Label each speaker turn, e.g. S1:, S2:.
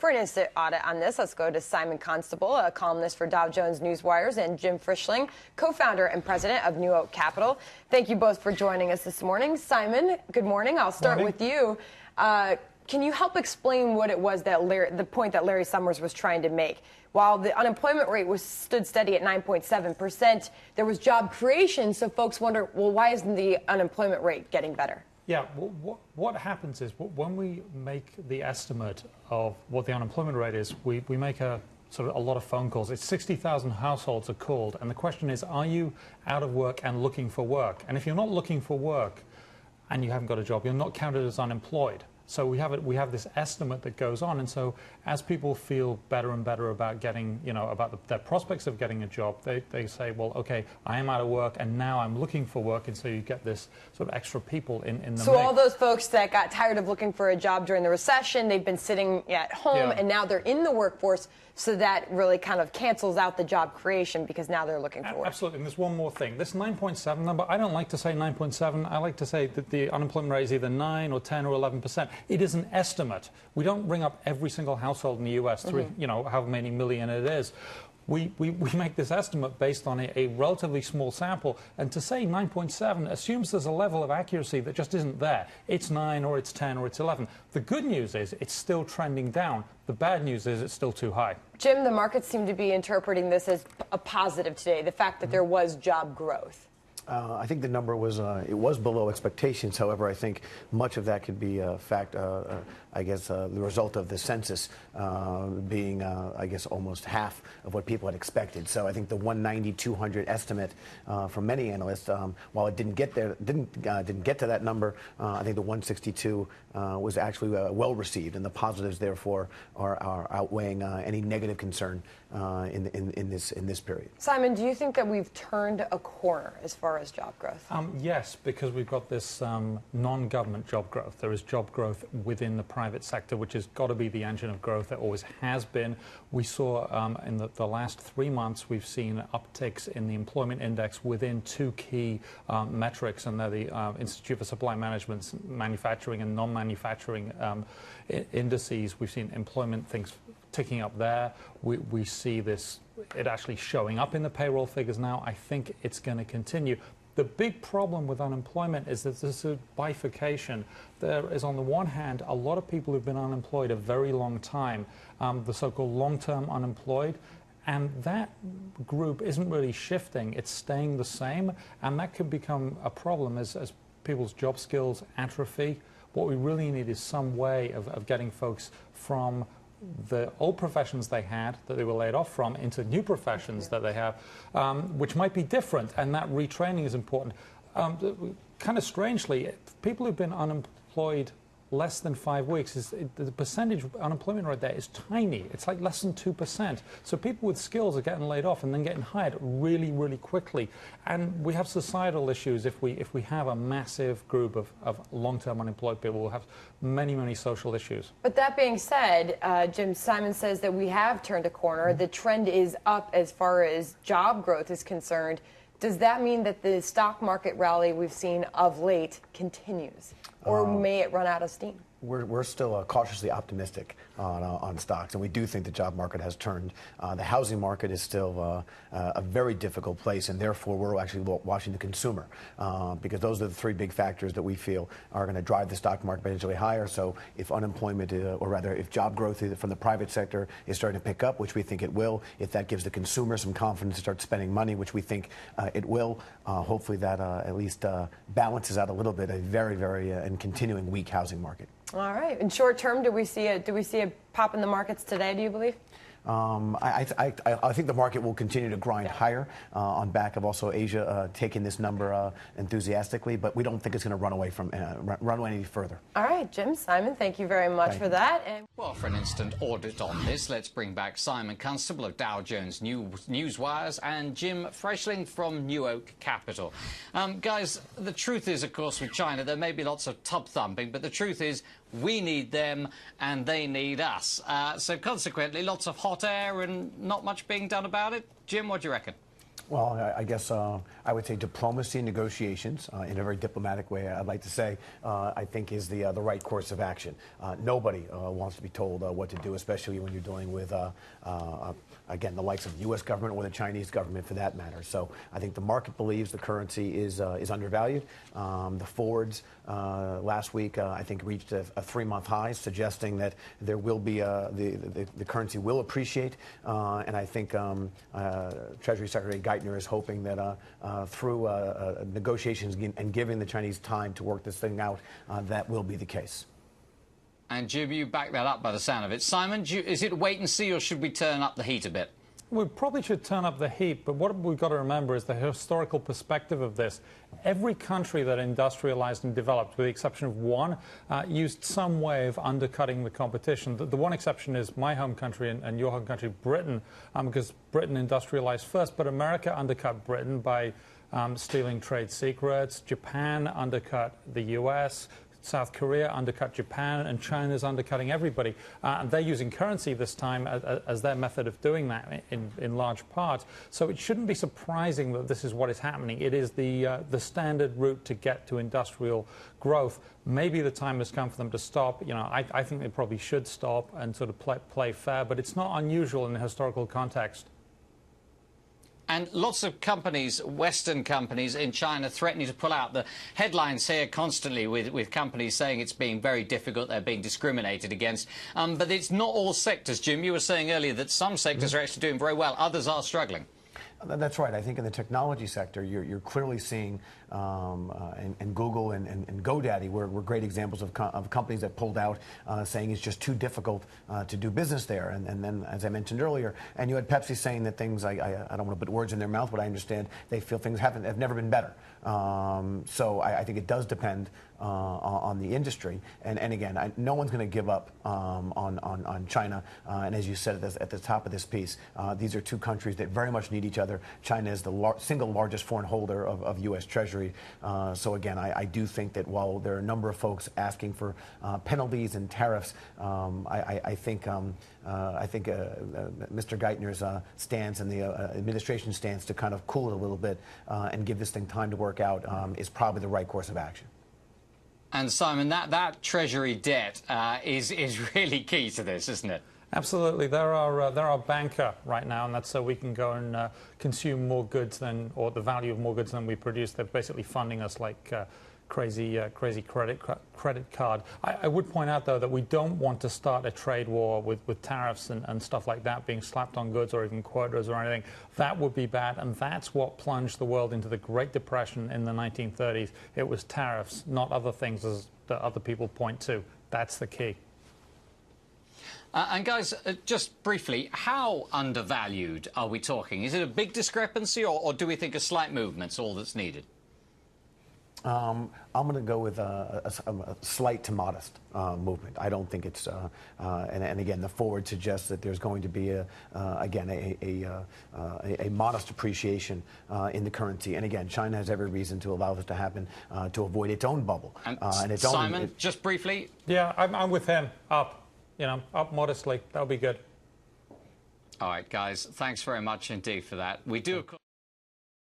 S1: For an instant audit on this, let's go to Simon Constable, a columnist for Dow Jones Newswires, and Jim Frischling, co-founder and president of NewOak Capital. Thank you both for joining us this morning. Simon, good morning. I'll start with you. Can you help explain what it was that the point that Larry Summers was trying to make? While the unemployment rate stood steady at 9.7%, there was job creation, so folks wonder, well, why isn't the unemployment rate getting better?
S2: Yeah, what happens is when we make the estimate of what the unemployment rate is, we make a lot of phone calls. It's 60,000 households are called, and the question is, are you out of work and looking for work? And if you're not looking for work and you haven't got a job, you're not counted as unemployed. So we have this estimate that goes on, and so as people feel better and better about getting, about their prospects of getting a job, they say, well, okay, I am out of work, and now I'm looking for work, and so you get this sort of extra people in the
S1: So
S2: mix.
S1: all those folks that got tired of looking for a job during the recession, they've been sitting at home, and now they're in the workforce, so that really kind of cancels out the job creation because now they're looking for work.
S2: Absolutely, and there's one more thing. This 9.7 number, I don't like to say 9.7. I like to say that the unemployment rate is either 9 or 10 or 11%. It is an estimate. We don't ring up every single household in the U.S., however many million it is. We make this estimate based on a relatively small sample, and to say 9.7 assumes there's a level of accuracy that just isn't there. It's 9 or it's 10 or it's 11. The good news is it's still trending down. The bad news is it's still too high.
S1: Jim, the markets seem to be interpreting this as a positive today, the fact that there was job growth.
S3: I think the number was it was below expectations. However, I think much of that could be the result of the census being almost half of what people had expected. So I think the 190, 200 estimate from many analysts, while it didn't get there, didn't get to that number, I think the 162 was actually well received, and the positives therefore are outweighing any negative concern in this period.
S1: Simon, do you think that we've turned a corner as far as job growth?
S2: Yes, because we've got this non-government job growth. There is job growth within the private sector, which has got to be the engine of growth. It always has been. We saw in the last 3 months, we've seen upticks in the employment index within two key metrics, and they're the Institute for Supply Management's manufacturing and non-manufacturing indices. We've seen employment things ticking up there. We see it actually showing up in the payroll figures now. I think it's going to continue. The big problem with unemployment is that there's a bifurcation. There is, on the one hand, a lot of people who've been unemployed a very long time, the so-called long-term unemployed, and that group isn't really shifting. It's staying the same, and that could become a problem as people's job skills atrophy. What we really need is some way of getting folks from the old professions they had that they were laid off from into new professions that they have, which might be different, and that retraining is important. Kind of strangely, people who've been unemployed less than 5 weeks, the percentage unemployment rate there is tiny. It's like less than 2%. So people with skills are getting laid off and then getting hired really, really quickly. And we have societal issues if we have a massive group of long-term unemployed people. We'll have many, many social issues.
S1: But that being said, Jim, Simon says that we have turned a corner. The trend is up as far as job growth is concerned. Does that mean that the stock market rally we've seen of late continues? Or may it run out of steam?
S3: We're still cautiously optimistic on stocks, and we do think the job market has turned. The housing market is still a very difficult place, and therefore we're actually watching the consumer, because those are the three big factors that we feel are going to drive the stock market potentially higher. So if unemployment, or rather if job growth from the private sector is starting to pick up, which we think it will, if that gives the consumer some confidence to start spending money, which we think it will, hopefully that at least balances out a little bit a very, very and continuing weak housing market.
S1: All right. In short term, do we see a pop in the markets today, do you believe?
S3: I think the market will continue to grind higher on back of also Asia taking this number enthusiastically, but we don't think it's going to run away any further.
S1: All right, Jim, Simon, thank you very much for that.
S4: Well, for an instant audit on this, let's bring back Simon Constable of Dow Jones Newswires and Jim Frischling from NewOak Capital. Guys, the truth is, of course, with China, there may be lots of tub thumping, but the truth is we need them and they need us. So consequently, lots of hot air and not much being done about it. Jim, what do you reckon?
S3: Well, I guess I would say diplomacy and negotiations, in a very diplomatic way, I'd like to say, I think is the right course of action. Nobody wants to be told what to do, especially when you're dealing with, again, the likes of the U.S. government or the Chinese government for that matter. So I think the market believes the currency is undervalued. The forwards last week, I think, reached a 3-month high, suggesting that there will be the currency will appreciate. And I think Treasury Secretary Geithner is hoping that through negotiations and giving the Chinese time to work this thing out, that will be the case.
S4: And Jim, you back that up by the sound of it. Simon, is it wait and see, or should we turn up the heat a bit?
S2: We probably should turn up the heat, but what we've got to remember is the historical perspective of this. Every country that industrialized and developed, with the exception of one, used some way of undercutting the competition. The one exception is my home country and your home country, Britain, because Britain industrialized first, but America undercut Britain by stealing trade secrets. Japan undercut the U.S., South Korea undercut Japan, and China's undercutting everybody. And they're using currency this time as their method of doing that in large part. So it shouldn't be surprising that this is what is happening. It is the standard route to get to industrial growth. Maybe the time has come for them to stop. You know, I think they probably should stop and sort of play fair, but it's not unusual in the historical context.
S4: And lots of companies, Western companies in China, threatening to pull out. The headlines here constantly with companies saying it's being very difficult, they're being discriminated against. But it's not all sectors, Jim. You were saying earlier that some sectors are actually doing very well, others are struggling.
S3: That's right. I think in the technology sector, you're clearly seeing, and Google and GoDaddy were great examples of companies that pulled out, saying it's just too difficult to do business there. And then, as I mentioned earlier, and you had Pepsi saying that things, I don't want to put words in their mouth, but I understand they feel things have never been better. So I think it does depend on the industry. And again, no one's going to give up on China. And as you said at the top of this piece, these are two countries that very much need each other. China is the single largest foreign holder of U.S. Treasury. So again, I do think that while there are a number of folks asking for penalties and tariffs, I think Mr. Geithner's stance and the administration stance to kind of cool it a little bit and give this thing time to work out is probably the right course of action.
S4: And Simon, that Treasury debt is really key to this, isn't it?
S2: Absolutely. They're our banker right now, and that's so we can go and consume more goods than, or the value of more goods than we produce. They're basically funding us like crazy credit card. I would point out, though, that we don't want to start a trade war with tariffs and stuff like that being slapped on goods or even quotas or anything. That would be bad, and that's what plunged the world into the Great Depression in the 1930s. It was tariffs, not other things as that other people point to. That's the key.
S4: And guys, just briefly, how undervalued are we talking? Is it a big discrepancy, or do we think a slight movement's all that's needed?
S3: I'm going to go with a slight to modest movement. I don't think it's, and again, the forward suggests that there's going to be a modest appreciation in the currency. And again, China has every reason to allow this to happen to avoid its own bubble.
S4: And its Simon, just briefly.
S2: Yeah, I'm with him. Up. You know, up modestly. That'll be good.
S4: All right, guys. Thanks very much indeed for that. We do, of course.